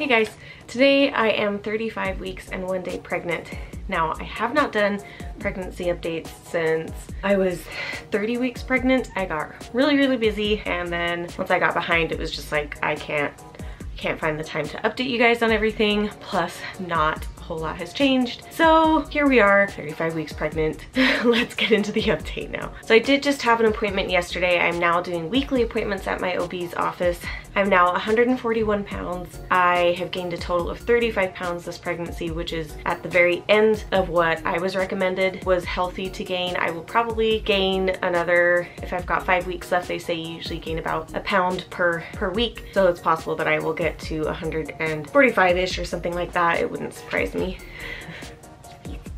Hey guys, today I am 35 weeks and 1 day pregnant. Now, I have not done pregnancy updates since I was 30 weeks pregnant. I got really busy, and then once I got behind, it was just like I can't find the time to update you guys on everything, plus not a whole lot has changed. So here we are, 35 weeks pregnant. Let's get into the update now. So I did just have an appointment yesterday. I'm now doing weekly appointments at my OB's office. I'm now 141 pounds. I have gained a total of 35 pounds this pregnancy, which is at the very end of what I was recommended was healthy to gain. I will probably gain another, if I've got 5 weeks left, they say you usually gain about a pound per week. So it's possible that I will get to 145-ish or something like that. It wouldn't surprise me.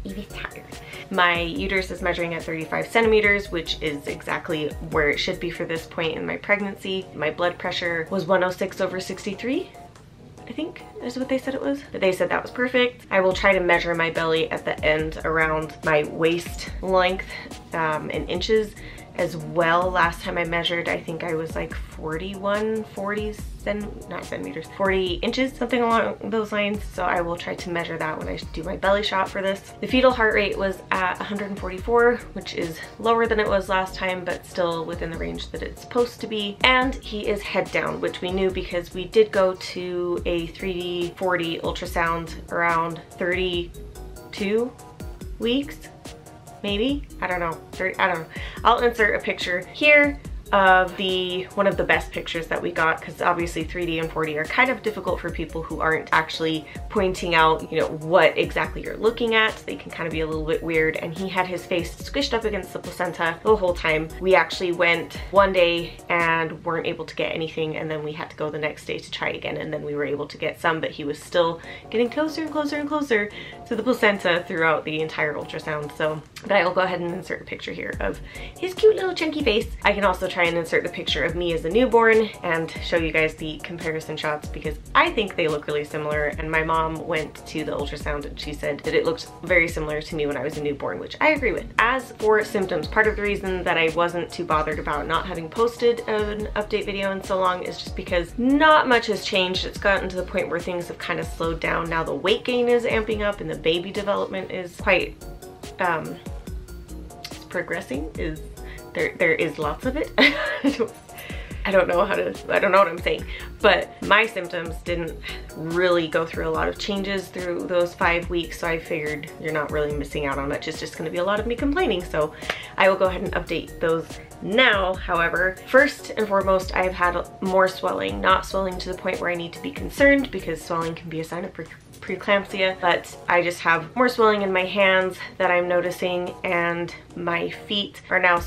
Evie's tired. My uterus is measuring at 35 centimeters, which is exactly where it should be for this point in my pregnancy. My blood pressure was 106/63, I think is what they said it was. But they said that was perfect. I will try to measure my belly at the end around my waist length in inches as well. Last time I measured, I think I was like 40 inches, something along those lines. So I will try to measure that when I do my belly shot for this. The fetal heart rate was at 144, which is lower than it was last time, but still within the range that it's supposed to be. And he is head down, which we knew because we did go to a 3D/4D ultrasound around 32 weeks. Maybe? I don't know. I don't know. I'll insert a picture here of one of the best pictures that we got, because obviously 3D and 4D are kind of difficult for people who aren't actually pointing out, you know, what exactly you're looking at. They can kind of be a little bit weird, and he had his face squished up against the placenta the whole time. We actually went one day and weren't able to get anything, and then we had to go the next day to try again, and then we were able to get some, but he was still getting closer and closer and closer to the placenta throughout the entire ultrasound. So, but I will go ahead and insert a picture here of his cute little chunky face. I can also try and insert a picture of me as a newborn and show you guys the comparison shots, because I think they look really similar, and my mom went to the ultrasound and she said that it looked very similar to me when I was a newborn, which I agree with. As for symptoms, part of the reason that I wasn't too bothered about not having posted an update video in so long is just because not much has changed. It's gotten to the point where things have kind of slowed down. Now the weight gain is amping up and the baby development is quite it's progressing. There is lots of it. I don't know what I'm saying, but my symptoms didn't really go through a lot of changes through those 5 weeks, so I figured you're not really missing out on much. It's just gonna be a lot of me complaining, so I will go ahead and update those now. However, first and foremost, I've had more swelling, not swelling to the point where I need to be concerned, because swelling can be a sign of preeclampsia, but I just have more swelling in my hands that I'm noticing, and my feet are now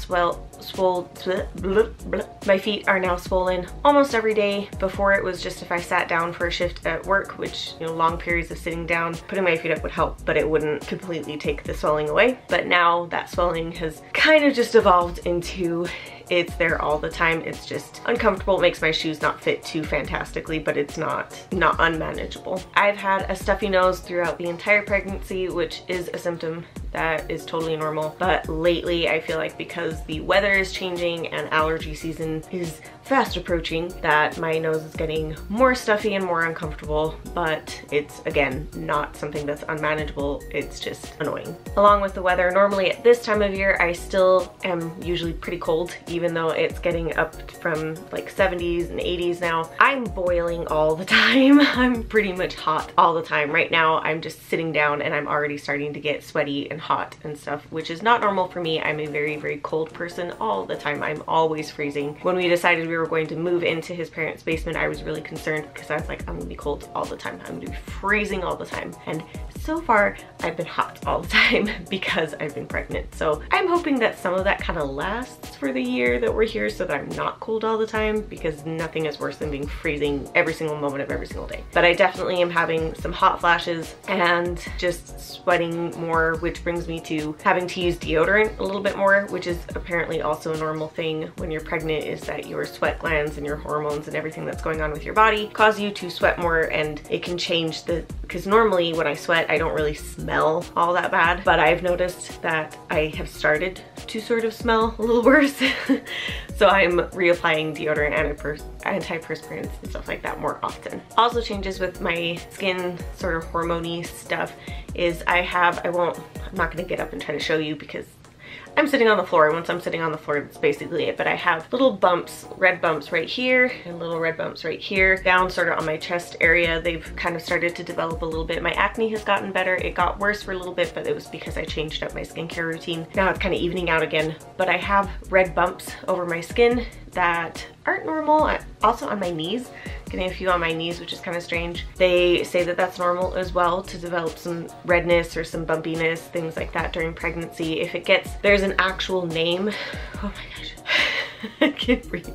my feet are now swollen almost every day. Before it was just if I sat down for a shift at work, which, you know, long periods of sitting down, putting my feet up would help, but it wouldn't completely take the swelling away. But now that swelling has kind of just evolved into it's there all the time. It's just uncomfortable. It makes my shoes not fit too fantastically, but it's not unmanageable. I've had a stuffy nose throughout the entire pregnancy, which is a symptom that is totally normal. But lately I feel like because the weather is changing and allergy season is fast approaching, that my nose is getting more stuffy and more uncomfortable, but it's again not something that's unmanageable. It's just annoying. Along with the weather, normally at this time of year I still am usually pretty cold, even though it's getting up from like 70s and 80s now. I'm boiling all the time. I'm pretty much hot all the time. Right now I'm just sitting down and I'm already starting to get sweaty and hot and stuff, which is not normal for me. I'm a very cold person all the time. I'm always freezing. When we decided we were going to move into his parents' basement, I was really concerned because I was like, I'm gonna be cold all the time. I'm gonna be freezing all the time. And so far I've been hot all the time because I've been pregnant. So I'm hoping that some of that kind of lasts for the year that we're here, so that I'm not cold all the time, because nothing is worse than being freezing every single moment of every single day. But I definitely am having some hot flashes and just sweating more, which brings me to having to use deodorant a little bit more, which is apparently also a normal thing when you're pregnant, is that your sweat glands and your hormones and everything that's going on with your body cause you to sweat more, and it can change because normally when I sweat I don't really smell all that bad, but I've noticed that I have started to sort of smell a little worse So I'm reapplying deodorant and antiperspirants and stuff like that more often. Also changes with my skin sort of hormone-y stuff is I'm not gonna get up and try to show you because I'm sitting on the floor. Once I'm sitting on the floor, that's basically it. But I have little bumps, red bumps right here and little red bumps right here, down sort of on my chest area. They've kind of started to develop a little bit. My acne has gotten better. It got worse for a little bit, but it was because I changed up my skincare routine. Now it's kind of evening out again, but I have red bumps over my skin that aren't normal. Also on my knees, getting a few on my knees, which is kind of strange. They say that that's normal as well to develop some redness or some bumpiness, things like that during pregnancy. If it gets, there's an actual name. Oh my gosh, I can't breathe.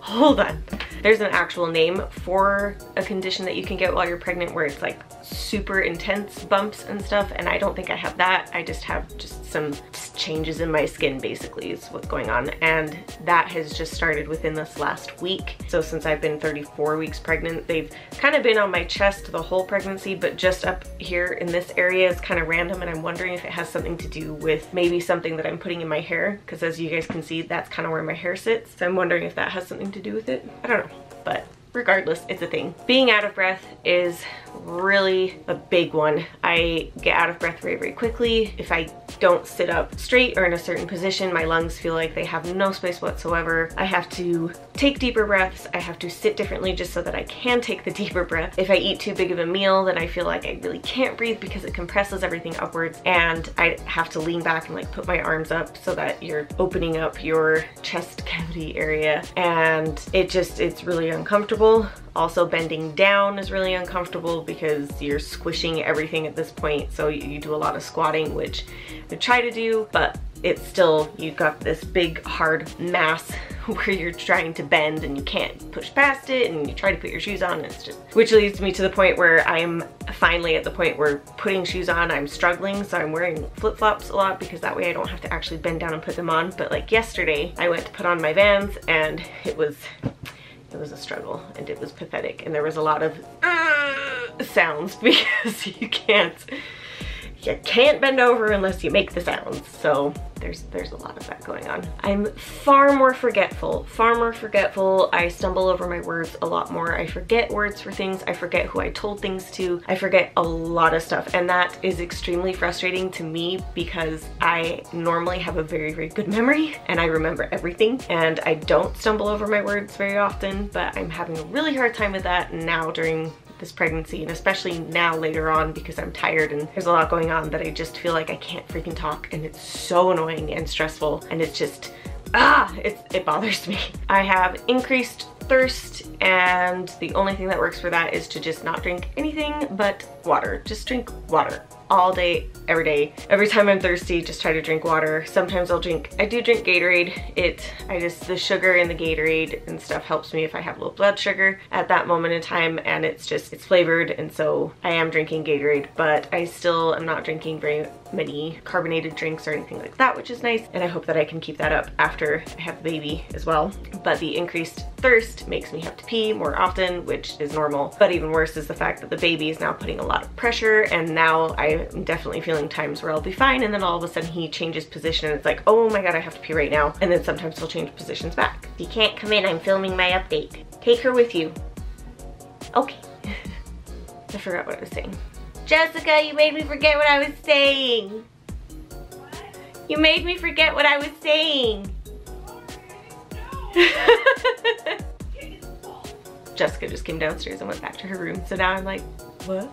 Hold on. There's an actual name for a condition that you can get while you're pregnant where it's like super intense bumps and stuff, and I don't think I have that. I just have some changes in my skin basically is what's going on, and that has just started within this last week. So since I've been 34 weeks pregnant, they've kind of been on my chest the whole pregnancy, but just up here in this area is kind of random, and I'm wondering if it has something to do with maybe something that I'm putting in my hair, because as you guys can see, that's kind of where my hair sits. So I'm wondering if that has something to do with it. I don't know, but regardless, it's a thing. Being out of breath is really a big one. I get out of breath very, very quickly. If I don't sit up straight or in a certain position, my lungs feel like they have no space whatsoever. I have to take deeper breaths. I have to sit differently just so that I can take the deeper breath. If I eat too big of a meal, then I feel like I really can't breathe because it compresses everything upwards, and I have to lean back and like put my arms up so that you're opening up your chest cavity area, and it's really uncomfortable. Also, bending down is really uncomfortable because you're squishing everything at this point. So you do a lot of squatting, which I try to do, but it's still, you've got this big hard mass where you're trying to bend and you can't push past it, and you try to put your shoes on, and it's just, which leads me to the point where I'm finally at the point where putting shoes on, I'm struggling. So I'm wearing flip-flops a lot because that way I don't have to actually bend down and put them on. But like yesterday, I went to put on my Vans and it was a struggle, and it was pathetic, and there was a lot of sounds because you can't bend over unless you make the sounds. So there's a lot of that going on. I'm far more forgetful. I stumble over my words a lot more. I forget words for things. I forget who I told things to. I forget a lot of stuff, and that is extremely frustrating to me because I normally have a very, very good memory and I remember everything, and I don't stumble over my words very often, but I'm having a really hard time with that now during this pregnancy, and especially now later on because I'm tired and there's a lot going on that I just feel like I can't freaking talk, and it's so annoying and stressful, and it's just, it bothers me. I have increased thirst, and the only thing that works for that is to just not drink anything but water. Just drink water all day, every day. Every time I'm thirsty, just try to drink water. Sometimes I do drink Gatorade. The sugar in the Gatorade and stuff helps me if I have low blood sugar at that moment in time, and it's flavored, and so I am drinking Gatorade, but I still am not drinking very many carbonated drinks or anything like that, which is nice, and I hope that I can keep that up after I have the baby as well. But the increased thirst makes me have to pee more often, which is normal, but even worse is the fact that the baby is now putting a lot of pressure, and now I'm definitely feeling times where I'll be fine, and then all of a sudden he changes position and it's like, oh my god, I have to pee right now, and then sometimes he'll change positions back. You can't come in, I'm filming my update. Take her with you. Okay. I forgot what I was saying. Jessica, you made me forget what I was saying. What? You made me forget what I was saying. Jessica just came downstairs and went back to her room, so now I'm like, what?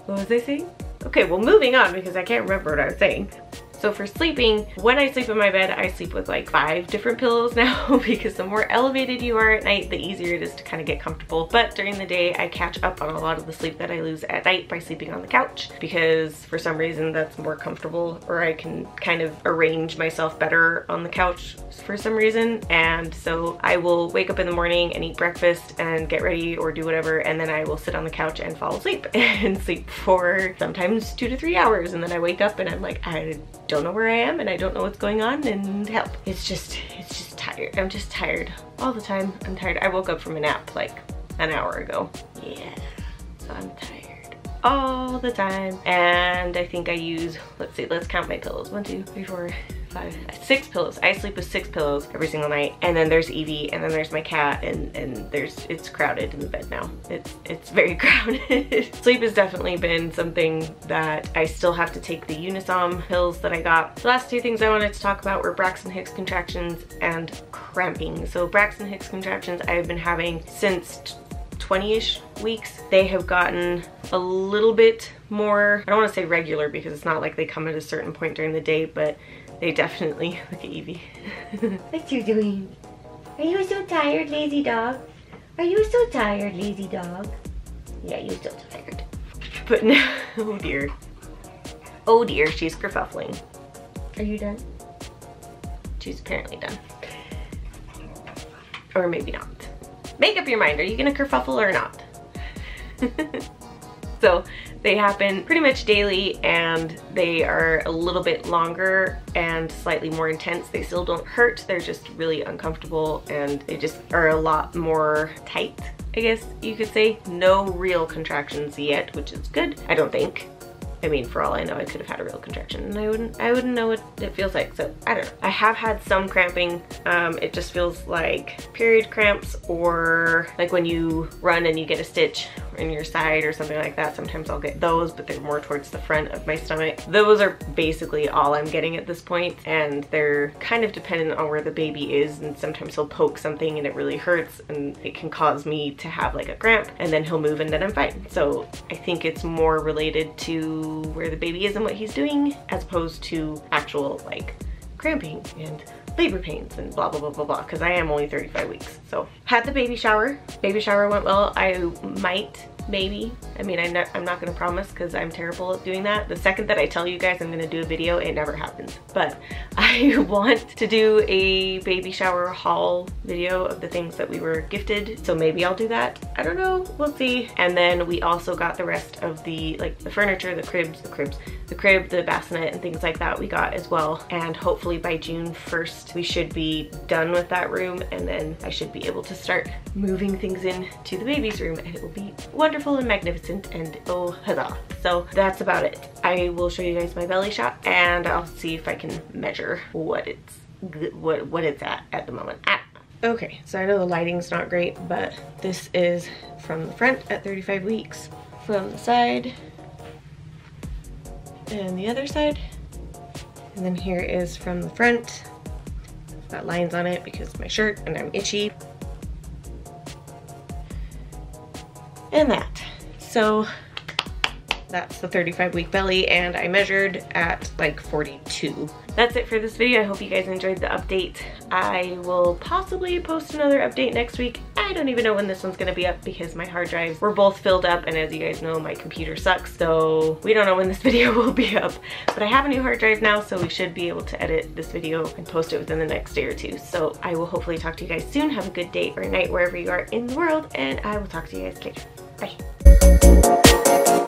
What was I saying? Okay, well, moving on because I can't remember what I was saying. So for sleeping, when I sleep in my bed, I sleep with like 5 different pillows now because the more elevated you are at night, the easier it is to kind of get comfortable. But during the day, I catch up on a lot of the sleep that I lose at night by sleeping on the couch because for some reason that's more comfortable, or I can kind of arrange myself better on the couch for some reason. And so I will wake up in the morning and eat breakfast and get ready or do whatever, and then I will sit on the couch and fall asleep and sleep for sometimes 2 to 3 hours, and then I wake up and I'm like, I don't know where I am and I don't know what's going on, and help. It's just tired. I'm just tired all the time. I'm tired. I woke up from a nap like an hour ago. Yeah, so I'm tired all the time. And I think I use, let's see, let's count my pillows. 1, 2, 3, 4, 5, 6 pillows. I sleep with 6 pillows every single night. And then there's Evie, and then there's my cat, and it's crowded in the bed now. It's very crowded. Sleep has definitely been something that I still have to take the Unisom pills that I got. The last 2 things I wanted to talk about were Braxton Hicks contractions and cramping. So Braxton Hicks contractions I've been having since 20-ish weeks. They have gotten a little bit more, I don't want to say regular because it's not like they come at a certain point during the day, but they definitely, look at Evie. What you doing? Are you so tired, lazy dog? Are you so tired, lazy dog? Yeah, you're so tired. But now, oh dear. Oh dear, she's kerfuffling. Are you done? She's apparently done. Or maybe not. Make up your mind, are you gonna kerfuffle or not? So they happen pretty much daily, and they are a little bit longer and slightly more intense. They still don't hurt, they're just really uncomfortable, and they just are a lot more tight, I guess you could say. No real contractions yet, which is good, I don't think. I mean, for all I know, I could have had a real contraction and I wouldn't know what it feels like, so I don't know. I have had some cramping. It just feels like period cramps, or like when you run and you get a stitch in your side or something like that. Sometimes I'll get those, but they're more towards the front of my stomach. Those are basically all I'm getting at this point, and they're kind of dependent on where the baby is, and sometimes he'll poke something and it really hurts and it can cause me to have like a cramp, and then he'll move and then I'm fine. So I think it's more related to where the baby is and what he's doing, as opposed to actual like cramping and labor pains and blah blah blah blah blah, because I am only 35 weeks. So had the baby shower. Baby shower went well. I might, maybe, I mean, I'm not gonna promise because I'm terrible at doing that. The second that I tell you guys I'm gonna do a video, it never happens. But I want to do a baby shower haul video of the things that we were gifted, so maybe I'll do that. I don't know, we'll see. And then we also got the rest of the, like, the furniture, the crib, the bassinet, and things like that we got as well. And hopefully by June 1st, we should be done with that room, and then I should be able to start moving things into the baby's room, and it will be wonderful and magnificent, and oh huzzah. So that's about it. I will show you guys my belly shot, and I'll see if I can measure what it's at the moment. Okay, so I know the lighting's not great, but this is from the front at 35 weeks, from the side, and the other side, and then here is from the front. I've got lines on it because of my shirt and I'm itchy. And that. So that's the 35-week belly, and I measured at like 42. That's it for this video. I hope you guys enjoyed the update. I will possibly post another update next week. I don't even know when this one's gonna be up because my hard drives were both filled up, and as you guys know, my computer sucks, so we don't know when this video will be up. But I have a new hard drive now, so we should be able to edit this video and post it within the next day or two. So I will hopefully talk to you guys soon. Have a good day or night wherever you are in the world, and I will talk to you guys later. Bye.